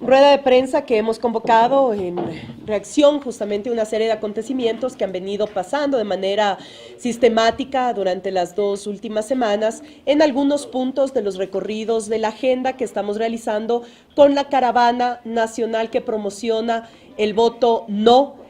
rueda de prensa que hemos convocado en reacción justamente a una serie de acontecimientos que han venido pasando de manera sistemática durante las 2 últimas semanas en algunos puntos de los recorridos de la agenda que estamos realizando con la caravana nacional que promociona el voto no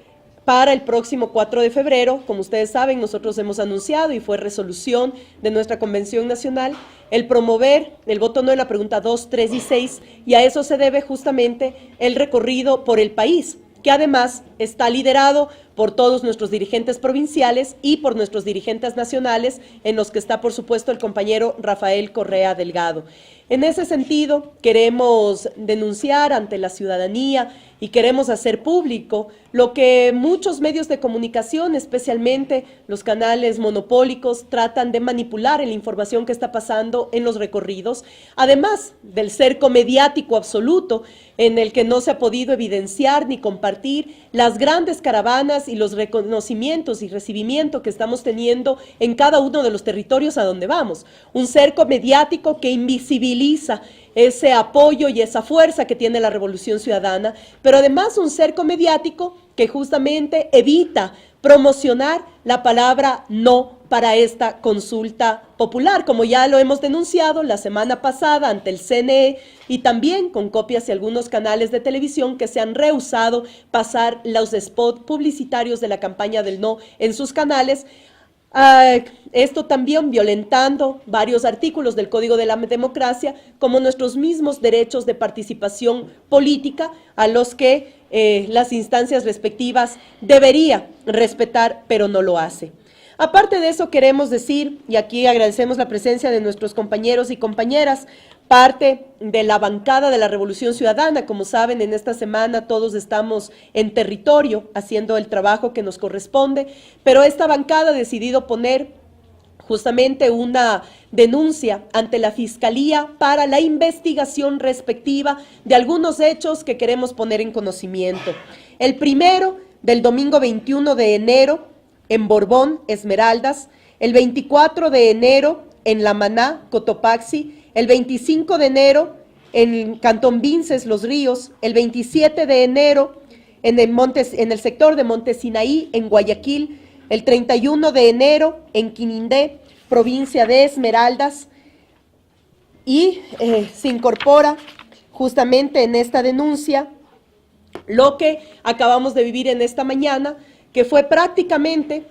para el próximo 4 de febrero. Como ustedes saben, nosotros hemos anunciado y fue resolución de nuestra Convención Nacional el promover el voto no en la pregunta 2, 3 y 6, y a eso se debe justamente el recorrido por el país, que además está liderado por todos nuestros dirigentes provinciales y por nuestros dirigentes nacionales, en los que está, por supuesto, el compañero Rafael Correa Delgado. En ese sentido, queremos denunciar ante la ciudadanía y queremos hacer público lo que muchos medios de comunicación, especialmente los canales monopólicos, tratan de manipular en la información que está pasando en los recorridos, además del cerco mediático absoluto en el que no se ha podido evidenciar ni compartir las grandes caravanas y los reconocimientos y recibimiento que estamos teniendo en cada uno de los territorios a donde vamos. Un cerco mediático que invisibiliza ese apoyo y esa fuerza que tiene la Revolución Ciudadana, pero además un cerco mediático que justamente evita promocionar la palabra no para esta consulta popular, como ya lo hemos denunciado la semana pasada ante el CNE y también con copias de algunos canales de televisión que se han rehusado pasar los spots publicitarios de la campaña del no en sus canales. Esto también violentando varios artículos del Código de la Democracia, como nuestros mismos derechos de participación política, a los que las instancias respectivas debería respetar, pero no lo hace. Aparte de eso, queremos decir, y aquí agradecemos la presencia de nuestros compañeros y compañeras, parte de la bancada de la Revolución Ciudadana. Como saben, en esta semana todos estamos en territorio haciendo el trabajo que nos corresponde, pero esta bancada ha decidido poner justamente una denuncia ante la Fiscalía para la investigación respectiva de algunos hechos que queremos poner en conocimiento. El primero, del domingo 21 de enero, en Borbón, Esmeraldas, el 24 de enero en La Maná, Cotopaxi, el 25 de enero en Cantón Vinces, Los Ríos, el 27 de enero en el sector de Monte Sinaí, en Guayaquil, el 31 de enero en Quinindé, provincia de Esmeraldas, y se incorpora justamente en esta denuncia lo que acabamos de vivir en esta mañana, que fue prácticamente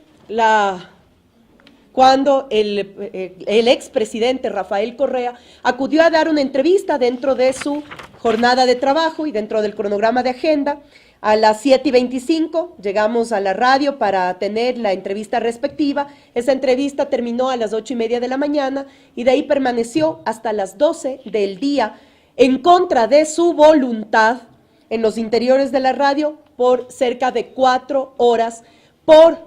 cuando el expresidente Rafael Correa acudió a dar una entrevista dentro de su jornada de trabajo y dentro del cronograma de agenda. A las 7:25 llegamos a la radio para tener la entrevista respectiva. Esa entrevista terminó a las 8:30 de la mañana y de ahí permaneció hasta las 12 del día en contra de su voluntad en los interiores de la radio por cerca de 4 horas por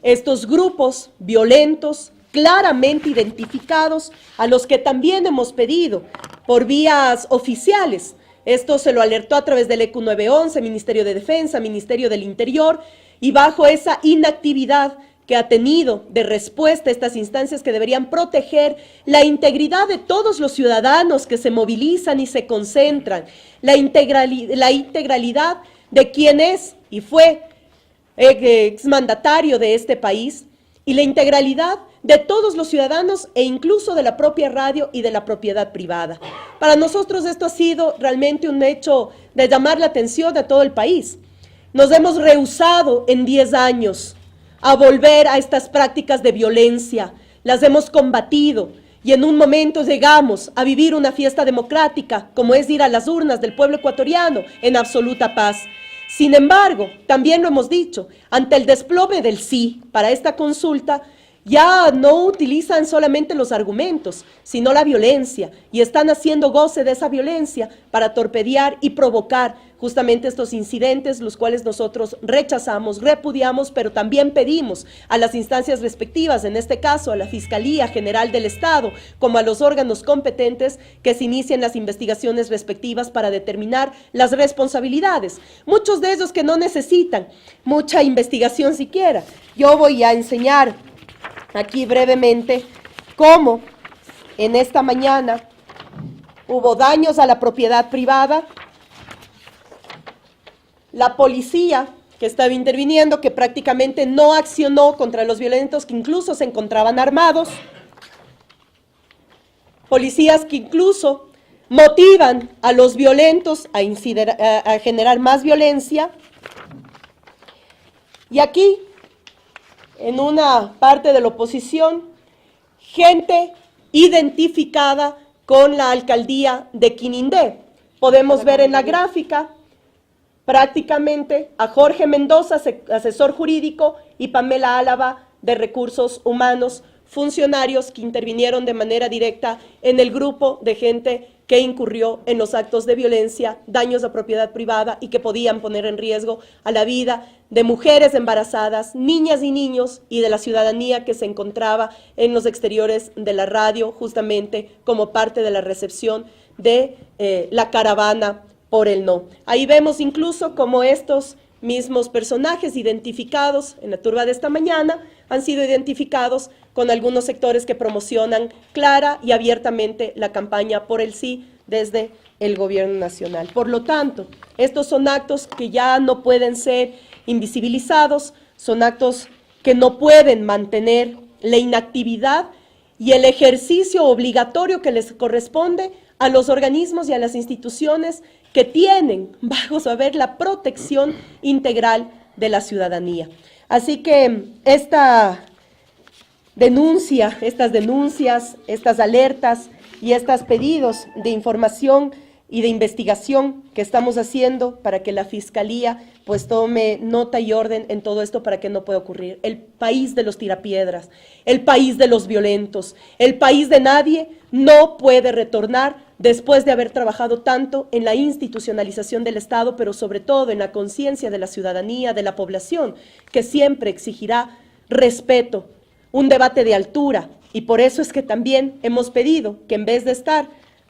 estos grupos violentos claramente identificados, a los que también hemos pedido por vías oficiales. Esto se lo alertó a través del EQ 911, Ministerio de Defensa, Ministerio del Interior, y bajo esa inactividad que ha tenido de respuesta a estas instancias que deberían proteger la integridad de todos los ciudadanos que se movilizan y se concentran, la integralidad de quien es y fue exmandatario de este país, y la integralidad de todos los ciudadanos e incluso de la propia radio y de la propiedad privada. Para nosotros esto ha sido realmente un hecho de llamar la atención de todo el país. Nos hemos rehusado en 10 años a volver a estas prácticas de violencia, las hemos combatido y en un momento llegamos a vivir una fiesta democrática, como es ir a las urnas del pueblo ecuatoriano en absoluta paz. Sin embargo, también lo hemos dicho, ante el desplome del sí para esta consulta, ya no utilizan solamente los argumentos, sino la violencia, y están haciendo goce de esa violencia para torpedear y provocar justamente estos incidentes, los cuales nosotros rechazamos, repudiamos, pero también pedimos a las instancias respectivas, en este caso a la Fiscalía General del Estado, como a los órganos competentes, que se inicien las investigaciones respectivas para determinar las responsabilidades. Muchos de ellos que no necesitan mucha investigación siquiera. Yo voy a enseñar aquí brevemente cómo en esta mañana hubo daños a la propiedad privada la policía que estaba interviniendo, que prácticamente no accionó contra los violentos, que incluso se encontraban armados, policías que incluso motivan a los violentos a generar más violencia. Y aquí, en una parte de la oposición, gente identificada con la alcaldía de Quinindé. Podemos ver en la gráfica prácticamente a Jorge Mendoza, asesor jurídico, y Pamela Álava, de Recursos Humanos, funcionarios que intervinieron de manera directa en el grupo de gente que incurrió en los actos de violencia, daños a propiedad privada y que podían poner en riesgo a la vida de mujeres embarazadas, niñas y niños y de la ciudadanía que se encontraba en los exteriores de la radio, justamente como parte de la recepción de la caravana por el no. Ahí vemos incluso cómo estos mismos personajes identificados en la turba de esta mañana han sido identificados con algunos sectores que promocionan clara y abiertamente la campaña por el sí desde el gobierno nacional. Por lo tanto, estos son actos que ya no pueden ser invisibilizados, son actos que no pueden mantener la inactividad y el ejercicio obligatorio que les corresponde a los organismos y a las instituciones que tienen bajo su haber la protección integral de la ciudadanía. Así que estas denuncias, estas alertas y estos pedidos de información y de investigación que estamos haciendo para que la Fiscalía pues tome nota y orden en todo esto para que no pueda ocurrir. El país de los tirapiedras, el país de los violentos, el país de nadie no puede retornar después de haber trabajado tanto en la institucionalización del Estado, pero sobre todo en la conciencia de la ciudadanía, de la población, que siempre exigirá respeto, un debate de altura, y por eso es que también hemos pedido que en vez de estar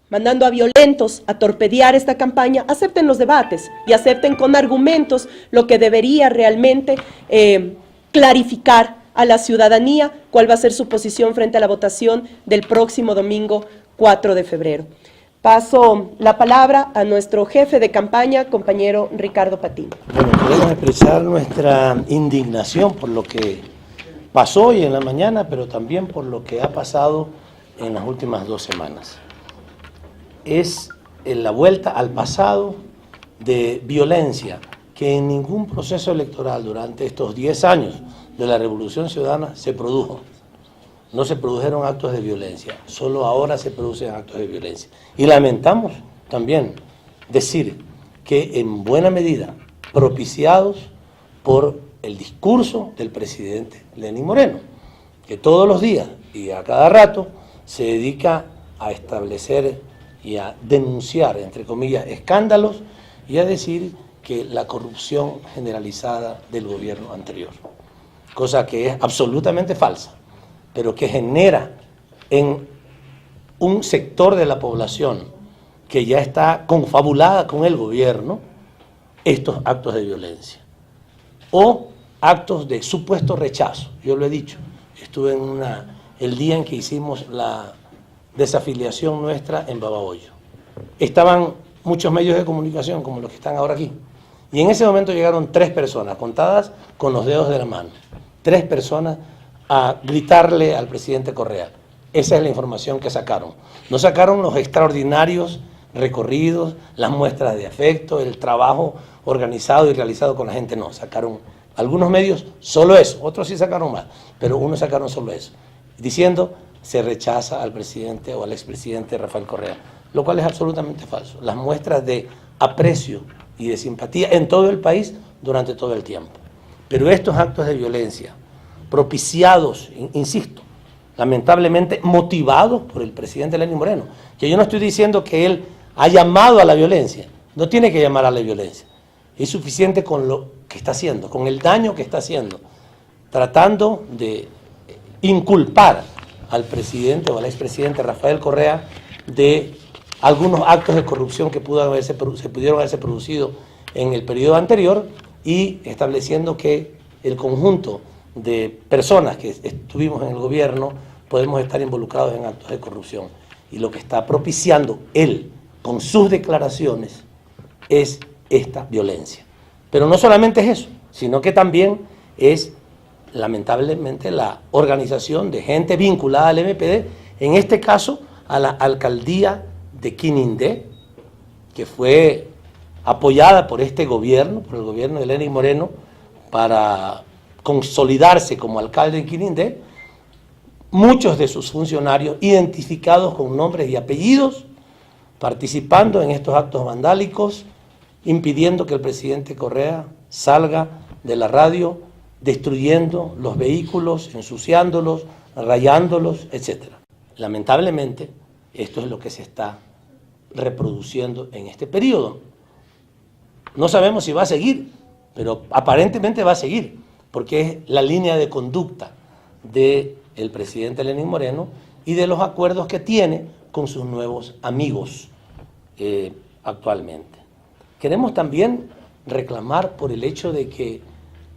mandando a violentos a torpedear esta campaña, acepten los debates y acepten con argumentos lo que debería realmente clarificar a la ciudadanía cuál va a ser su posición frente a la votación del próximo domingo 4 de febrero. Paso la palabra a nuestro jefe de campaña, compañero Ricardo Patiño. Bueno, queremos expresar nuestra indignación por lo que pasó hoy en la mañana, pero también por lo que ha pasado en las últimas 2 semanas. Es la vuelta al pasado de violencia que en ningún proceso electoral durante estos 10 años de la Revolución Ciudadana se produjo. No se produjeron actos de violencia, solo ahora se producen actos de violencia. Y lamentamos también decir que en buena medida propiciados por el discurso del presidente Lenín Moreno, que todos los días y a cada rato se dedica a establecer y a denunciar, entre comillas, escándalos y a decir que la corrupción generalizada del gobierno anterior, cosa que es absolutamente falsa, pero que genera en un sector de la población que ya está confabulada con el gobierno estos actos de violencia o actos de supuesto rechazo. Yo lo he dicho, estuve en el día en que hicimos la desafiliación nuestra en Babahoyo. Estaban muchos medios de comunicación como los que están ahora aquí y en ese momento llegaron 3 personas, contadas con los dedos de la mano, 3 personas a gritarle al presidente Correa. Esa es la información que sacaron. No sacaron los extraordinarios recorridos, las muestras de afecto, el trabajo organizado y realizado con la gente, no. Sacaron algunos medios solo eso, otros sí sacaron más, pero unos sacaron solo eso, diciendo se rechaza al presidente o al expresidente Rafael Correa, lo cual es absolutamente falso. Las muestras de aprecio y de simpatía en todo el país durante todo el tiempo. Pero estos actos de violencia propiciados, insisto, lamentablemente motivados por el presidente Lenín Moreno, que yo no estoy diciendo que él ha llamado a la violencia, no tiene que llamar a la violencia, es suficiente con lo que está haciendo, con el daño que está haciendo, tratando de inculpar al presidente o al expresidente Rafael Correa de algunos actos de corrupción que se pudieron haberse producido en el periodo anterior y estableciendo que el conjunto de personas que estuvimos en el gobierno podemos estar involucrados en actos de corrupción. Y lo que está propiciando él con sus declaraciones es esta violencia. Pero no solamente es eso, sino que también es, lamentablemente, la organización de gente vinculada al MPD, en este caso a la alcaldía de Quinindé, que fue apoyada por este gobierno, por el gobierno de Lenín Moreno, para consolidarse como alcalde en Quinindé. Muchos de sus funcionarios identificados con nombres y apellidos, participando en estos actos vandálicos, impidiendo que el presidente Correa salga de la radio, destruyendo los vehículos, ensuciándolos, rayándolos, etc. Lamentablemente, esto es lo que se está reproduciendo en este periodo. No sabemos si va a seguir, pero aparentemente va a seguir, porque es la línea de conducta del presidente Lenín Moreno y de los acuerdos que tiene con sus nuevos amigos actualmente. Queremos también reclamar por el hecho de que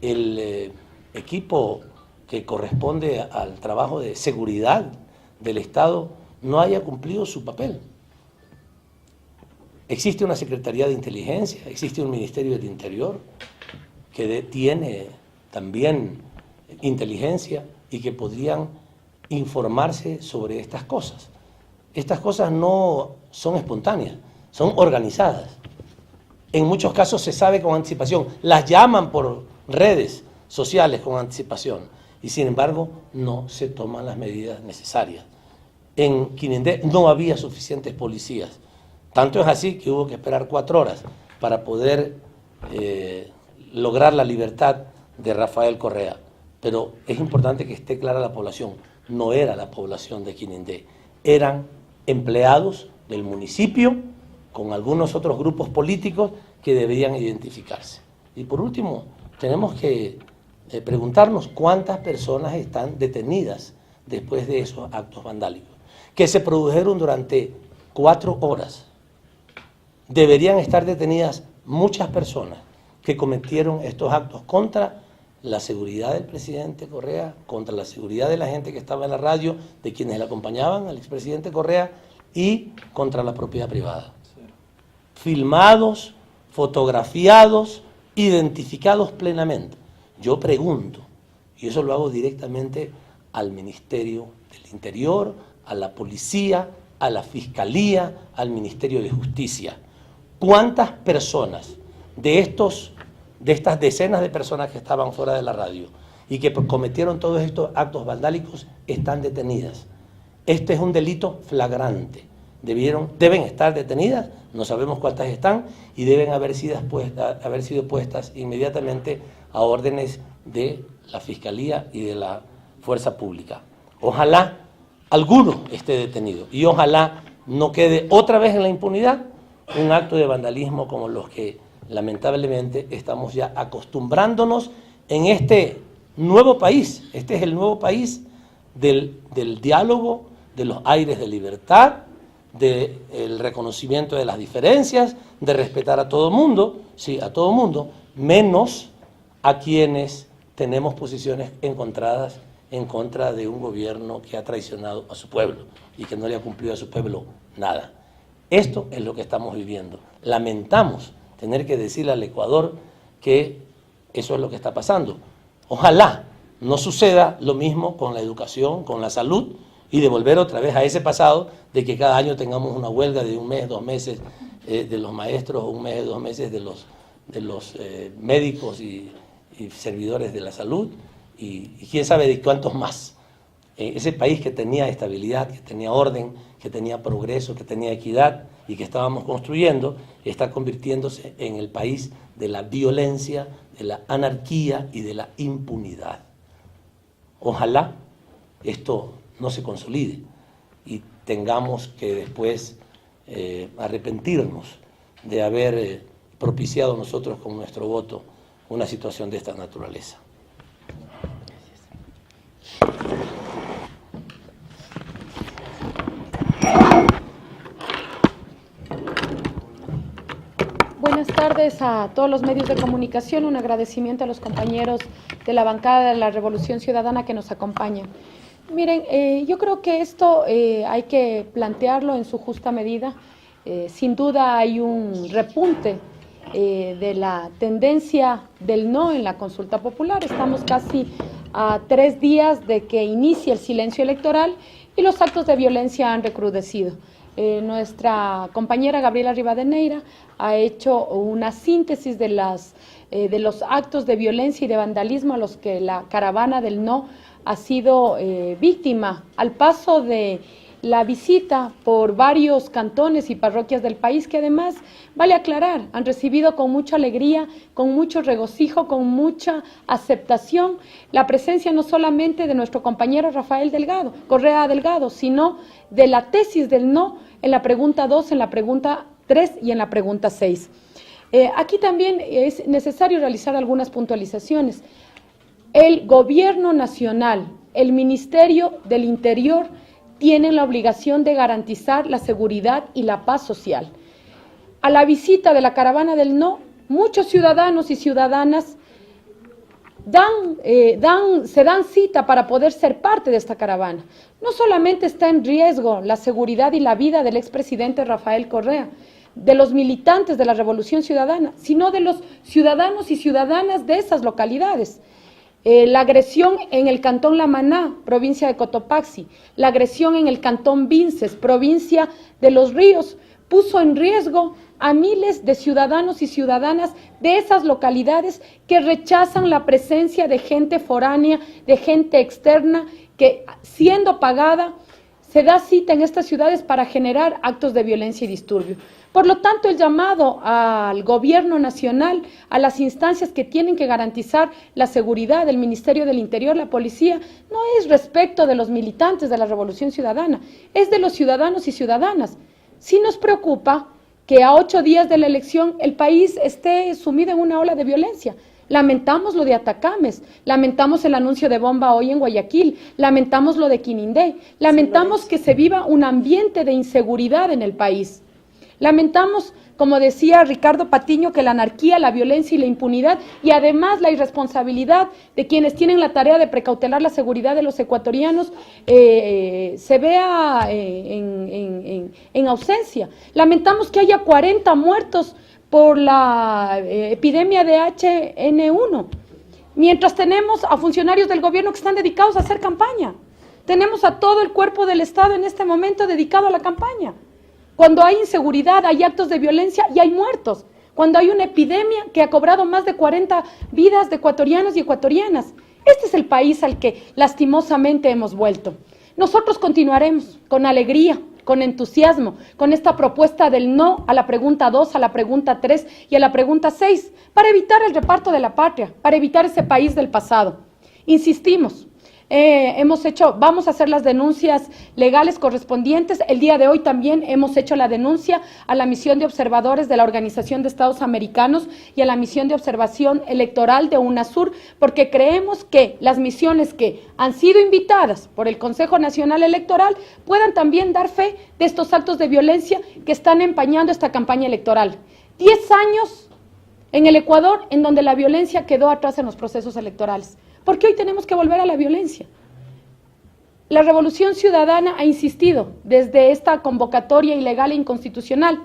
el equipo que corresponde al trabajo de seguridad del Estado no haya cumplido su papel. Existe una Secretaría de Inteligencia, existe un Ministerio del Interior que tiene también inteligencia y que podrían informarse sobre estas cosas. Estas cosas no son espontáneas, son organizadas. En muchos casos se sabe con anticipación, las llaman por redes sociales con anticipación y sin embargo no se toman las medidas necesarias. En Quinindé no había suficientes policías, tanto es así que hubo que esperar 4 horas para poder lograr la libertad de Rafael Correa. Pero es importante que esté clara la población, no era la población de Quinindé, eran empleados del municipio con algunos otros grupos políticos que deberían identificarse. Y por último, tenemos que preguntarnos cuántas personas están detenidas después de esos actos vandálicos, que se produjeron durante 4 horas. Deberían estar detenidas muchas personas que cometieron estos actos contra la seguridad del presidente Correa, contra la seguridad de la gente que estaba en la radio, de quienes le acompañaban al expresidente Correa y contra la propiedad privada. Filmados, fotografiados, identificados plenamente. Yo pregunto, y eso lo hago directamente al Ministerio del Interior, a la Policía, a la Fiscalía, al Ministerio de Justicia. ¿Cuántas personas de estas decenas de personas que estaban fuera de la radio y que cometieron todos estos actos vandálicos están detenidas? Este es un delito flagrante. Deben estar detenidas, no sabemos cuántas están, y deben haber sido puestas inmediatamente a órdenes de la Fiscalía y de la Fuerza Pública. Ojalá alguno esté detenido y ojalá no quede otra vez en la impunidad un acto de vandalismo como los que lamentablemente estamos ya acostumbrándonos en este nuevo país. Este es el nuevo país del diálogo, de los aires de libertad, del reconocimiento de las diferencias, de respetar a todo mundo, sí, a todo mundo, menos a quienes tenemos posiciones encontradas en contra de un gobierno que ha traicionado a su pueblo y que no le ha cumplido a su pueblo nada. Esto es lo que estamos viviendo. Lamentamos tener que decirle al Ecuador que eso es lo que está pasando. Ojalá no suceda lo mismo con la educación, con la salud, y de volver otra vez a ese pasado de que cada año tengamos una huelga de 1 mes, 2 meses de los maestros, o 1 mes, 2 meses de los médicos y servidores de la salud, y quién sabe de cuántos más. Ese país que tenía estabilidad, que tenía orden, que tenía progreso, que tenía equidad y que estábamos construyendo, está convirtiéndose en el país de la violencia, de la anarquía y de la impunidad. Ojalá esto no se consolide y tengamos que después arrepentirnos de haber propiciado nosotros con nuestro voto una situación de esta naturaleza. Buenas tardes a todos los medios de comunicación. Un agradecimiento a los compañeros de la bancada de la Revolución Ciudadana que nos acompañan. Miren, yo creo que esto hay que plantearlo en su justa medida. Sin duda hay un repunte de la tendencia del no en la consulta popular. Estamos casi a 3 días de que inicie el silencio electoral y los actos de violencia han recrudecido. Nuestra compañera Gabriela Rivadeneira ha hecho una síntesis de los actos de violencia y de vandalismo a los que la caravana del no ha sido víctima al paso de la visita por varios cantones y parroquias del país, que además, vale aclarar, han recibido con mucha alegría, con mucho regocijo, con mucha aceptación la presencia no solamente de nuestro compañero Rafael Correa Delgado, sino de la tesis del no en la pregunta 2, en la pregunta 3 y en la pregunta 6. Aquí también es necesario realizar algunas puntualizaciones. El Gobierno Nacional, el Ministerio del Interior, tienen la obligación de garantizar la seguridad y la paz social. A la visita de la caravana del no, muchos ciudadanos y ciudadanas se dan cita para poder ser parte de esta caravana. No solamente está en riesgo la seguridad y la vida del expresidente Rafael Correa, de los militantes de la Revolución Ciudadana, sino de los ciudadanos y ciudadanas de esas localidades. La agresión en el cantón La Maná, provincia de Cotopaxi, la agresión en el cantón Vinces, provincia de Los Ríos, puso en riesgo a miles de ciudadanos y ciudadanas de esas localidades que rechazan la presencia de gente foránea, de gente externa, que siendo pagada se da cita en estas ciudades para generar actos de violencia y disturbio. Por lo tanto, el llamado al Gobierno Nacional, a las instancias que tienen que garantizar la seguridad del Ministerio del Interior, la policía, no es respecto de los militantes de la Revolución Ciudadana, es de los ciudadanos y ciudadanas. Sí nos preocupa que a 8 días de la elección el país esté sumido en una ola de violencia. Lamentamos lo de Atacames, lamentamos el anuncio de bomba hoy en Guayaquil, lamentamos lo de Quinindé, lamentamos que se viva un ambiente de inseguridad en el país. Lamentamos, como decía Ricardo Patiño, que la anarquía, la violencia y la impunidad, y además la irresponsabilidad de quienes tienen la tarea de precautelar la seguridad de los ecuatorianos, se vea en ausencia. Lamentamos que haya 40 muertos por la epidemia de H1N1, mientras tenemos a funcionarios del gobierno que están dedicados a hacer campaña. Tenemos a todo el cuerpo del Estado en este momento dedicado a la campaña. Cuando hay inseguridad, hay actos de violencia y hay muertos. Cuando hay una epidemia que ha cobrado más de 40 vidas de ecuatorianos y ecuatorianas. Este es el país al que lastimosamente hemos vuelto. Nosotros continuaremos con alegría, con entusiasmo, con esta propuesta del no a la pregunta 2, a la pregunta 3 y a la pregunta 6, para evitar el reparto de la patria, para evitar ese país del pasado. Insistimos. Vamos a hacer las denuncias legales correspondientes. El día de hoy también hemos hecho la denuncia a la misión de observadores de la Organización de Estados Americanos y a la misión de observación electoral de UNASUR, porque creemos que las misiones que han sido invitadas por el Consejo Nacional Electoral puedan también dar fe de estos actos de violencia que están empañando esta campaña electoral. 10 años en el Ecuador en donde la violencia quedó atrás en los procesos electorales. ¿Por qué hoy tenemos que volver a la violencia? La Revolución Ciudadana ha insistido desde esta convocatoria ilegal e inconstitucional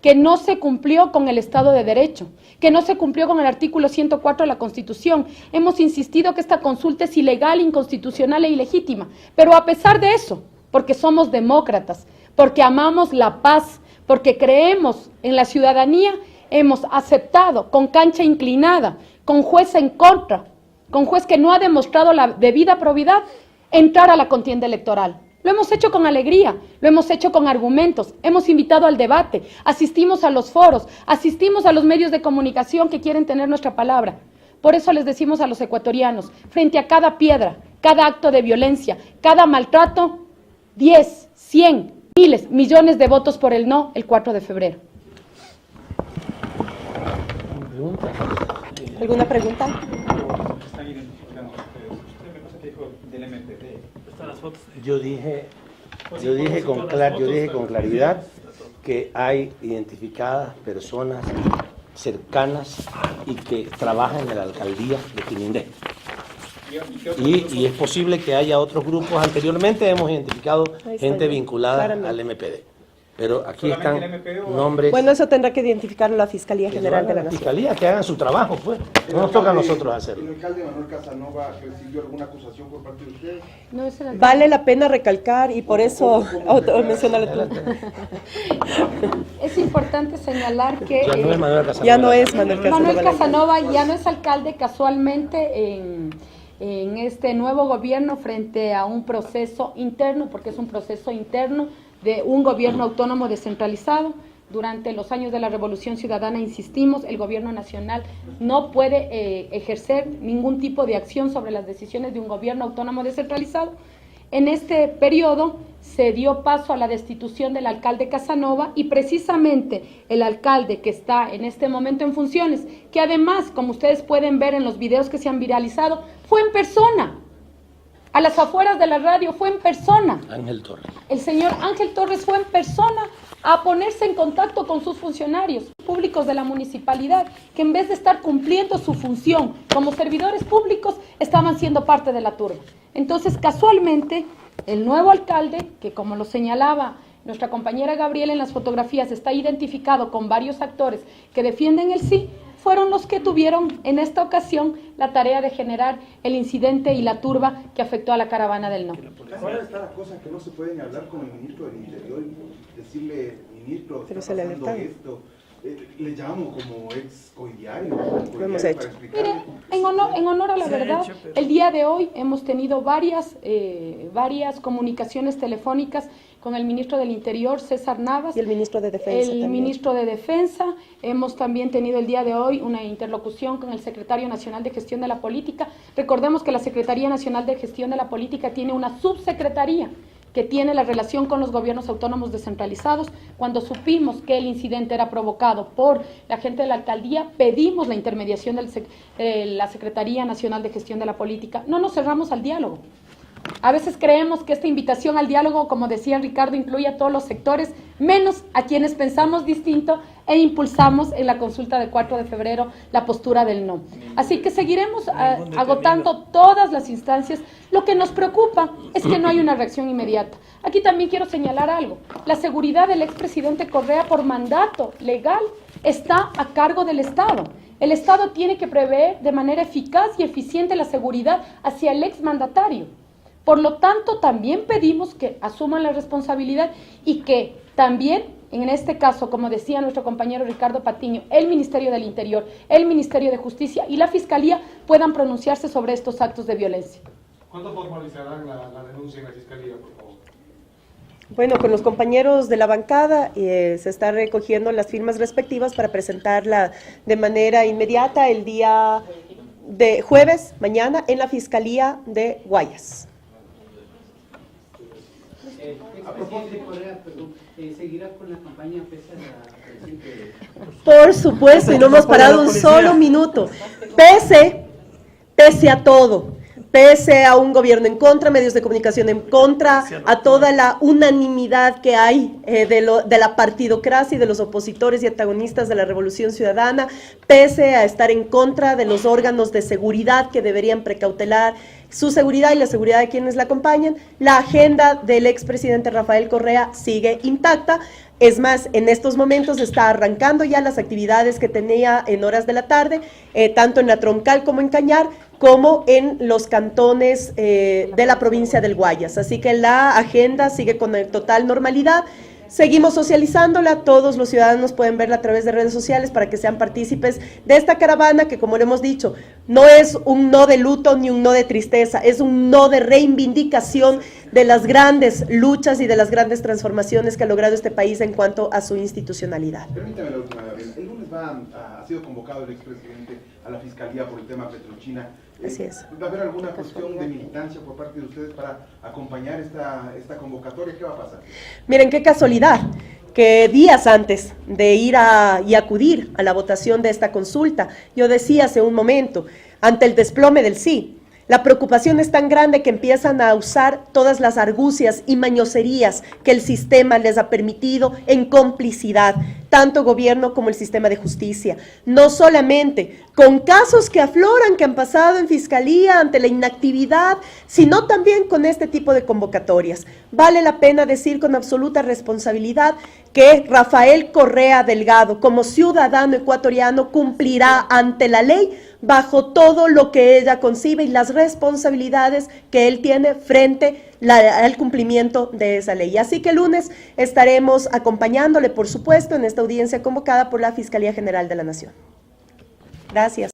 que no se cumplió con el Estado de Derecho, que no se cumplió con el artículo 104 de la Constitución. Hemos insistido que esta consulta es ilegal, inconstitucional e ilegítima. Pero a pesar de eso, porque somos demócratas, porque amamos la paz, porque creemos en la ciudadanía, hemos aceptado con cancha inclinada, con juez en contra, con juez que no ha demostrado la debida probidad, entrar a la contienda electoral. Lo hemos hecho con alegría, lo hemos hecho con argumentos, hemos invitado al debate, asistimos a los foros, asistimos a los medios de comunicación que quieren tener nuestra palabra. Por eso les decimos a los ecuatorianos, frente a cada piedra, cada acto de violencia, cada maltrato, 10, 100, miles, millones de votos por el no el 4 de febrero. ¿Alguna pregunta? Están identificando ustedes. Usted me pasa que dijo del MPD. Están las fotos. Yo dije con claridad que hay identificadas personas cercanas y que trabajan en la alcaldía de Quinindé. Y es posible que haya otros grupos. Anteriormente hemos identificado gente vinculada al MPD. Pero aquí están ¿Solamente el MPO? nombres. Bueno, eso tendrá que identificarlo la Fiscalía que General llevan de a la la Nación. Fiscalía, que hagan su trabajo, pues. No nos toca a nosotros ¿El hacerlo. alcalde Manuel Casanova recibió alguna acusación por parte de ustedes? No es el Vale la pena recalcar y por eso mencionale tú. Es importante señalar que Ya no es Manuel Casanova. Ya no es Manuel Casanova. Manuel Casanova ya no es alcalde casualmente en este nuevo gobierno frente a un proceso interno, porque es un proceso interno de un gobierno autónomo descentralizado. Durante los años de la Revolución Ciudadana, insistimos, el gobierno nacional no puede ejercer ningún tipo de acción sobre las decisiones de un gobierno autónomo descentralizado. En este periodo se dio paso a la destitución del alcalde Casanova y precisamente el alcalde que está en este momento en funciones, que además, como ustedes pueden ver en los videos que se han viralizado, fue en persona, a las afueras de la radio, fue en persona. Ángel Torres. El señor Ángel Torres fue en persona a ponerse en contacto con sus funcionarios públicos de la municipalidad, que en vez de estar cumpliendo su función como servidores públicos, estaban siendo parte de la turba. Entonces, casualmente, el nuevo alcalde, que como lo señalaba nuestra compañera Gabriela en las fotografías, está identificado con varios actores que defienden el sí, fueron los que tuvieron en esta ocasión la tarea de generar el incidente y la turba que afectó a la caravana del no. Ahora está la cosa que no se pueden hablar con el ministro del Interior y decirle, ministro, Pero está se le pasando alertaron. esto. Le llamo como ex coidiario. Lo hemos hecho. Mire, en honor a la verdad, el día de hoy hemos tenido varias comunicaciones telefónicas con el ministro del Interior, César Navas, Y el ministro de Defensa el también. ministro de Defensa. Hemos también tenido el día de hoy una interlocución con el secretario nacional de Gestión de la Política. Recordemos que la Secretaría Nacional de Gestión de la Política tiene una subsecretaría que tiene la relación con los gobiernos autónomos descentralizados. Cuando supimos que el incidente era provocado por la gente de la alcaldía, pedimos la intermediación de la Secretaría Nacional de Gestión de la Política. No nos cerramos al diálogo. A veces creemos que esta invitación al diálogo, como decía Ricardo, incluye a todos los sectores, menos a quienes pensamos distinto e impulsamos en la consulta del 4 de febrero la postura del no. Así que seguiremos agotando todas las instancias. Lo que nos preocupa es que no hay una reacción inmediata. Aquí también quiero señalar algo. La seguridad del expresidente Correa por mandato legal está a cargo del Estado. El Estado tiene que prever de manera eficaz y eficiente la seguridad hacia el exmandatario. Por lo tanto, también pedimos que asuman la responsabilidad y que también, en este caso, como decía nuestro compañero Ricardo Patiño, el Ministerio del Interior, el Ministerio de Justicia y la Fiscalía puedan pronunciarse sobre estos actos de violencia. ¿Cuándo formalizarán la denuncia en la Fiscalía, por favor? Bueno, con los compañeros de la bancada se están recogiendo las firmas respectivas para presentarla de manera inmediata el día de jueves, mañana, en la Fiscalía de Guayas. A propósito de Correa, perdón, ¿seguirá con la campaña pese a la reciente? Por supuesto, y no hemos parado un solo minuto. Pese a todo, pese a un gobierno en contra, medios de comunicación en contra, a toda la unanimidad que hay de la partidocracia y de los opositores y antagonistas de la Revolución Ciudadana, pese a estar en contra de los órganos de seguridad que deberían precautelar su seguridad y la seguridad de quienes la acompañan, la agenda del expresidente Rafael Correa sigue intacta. Es más, en estos momentos está arrancando ya las actividades que tenía en horas de la tarde, tanto en la Troncal como en Cañar, como en los cantones de la provincia del Guayas. Así que la agenda sigue con total normalidad. Seguimos socializándola, todos los ciudadanos pueden verla a través de redes sociales para que sean partícipes de esta caravana que, como le hemos dicho, no es un no de luto ni un no de tristeza, es un no de reivindicación de las grandes luchas y de las grandes transformaciones que ha logrado este país en cuanto a su institucionalidad. Permítame la última, Gabriel. El lunes ha sido convocado el expresidente a la Fiscalía por el tema Petrochina. Así es. ¿Va a haber alguna cuestión de militancia por parte de ustedes para acompañar esta convocatoria? ¿Qué va a pasar? Miren qué casualidad que días antes de ir y acudir a la votación de esta consulta, yo decía hace un momento, ante el desplome del sí, La preocupación es tan grande que empiezan a usar todas las argucias y mañoserías que el sistema les ha permitido en complicidad, tanto gobierno como el sistema de justicia. No solamente con casos que afloran, que han pasado en fiscalía ante la inactividad, sino también con este tipo de convocatorias. Vale la pena decir con absoluta responsabilidad que Rafael Correa Delgado, como ciudadano ecuatoriano, cumplirá ante la ley bajo todo lo que ella concibe y las responsabilidades que él tiene frente al cumplimiento de esa ley. Así que el lunes estaremos acompañándole, por supuesto, en esta audiencia convocada por la Fiscalía General de la Nación. Gracias.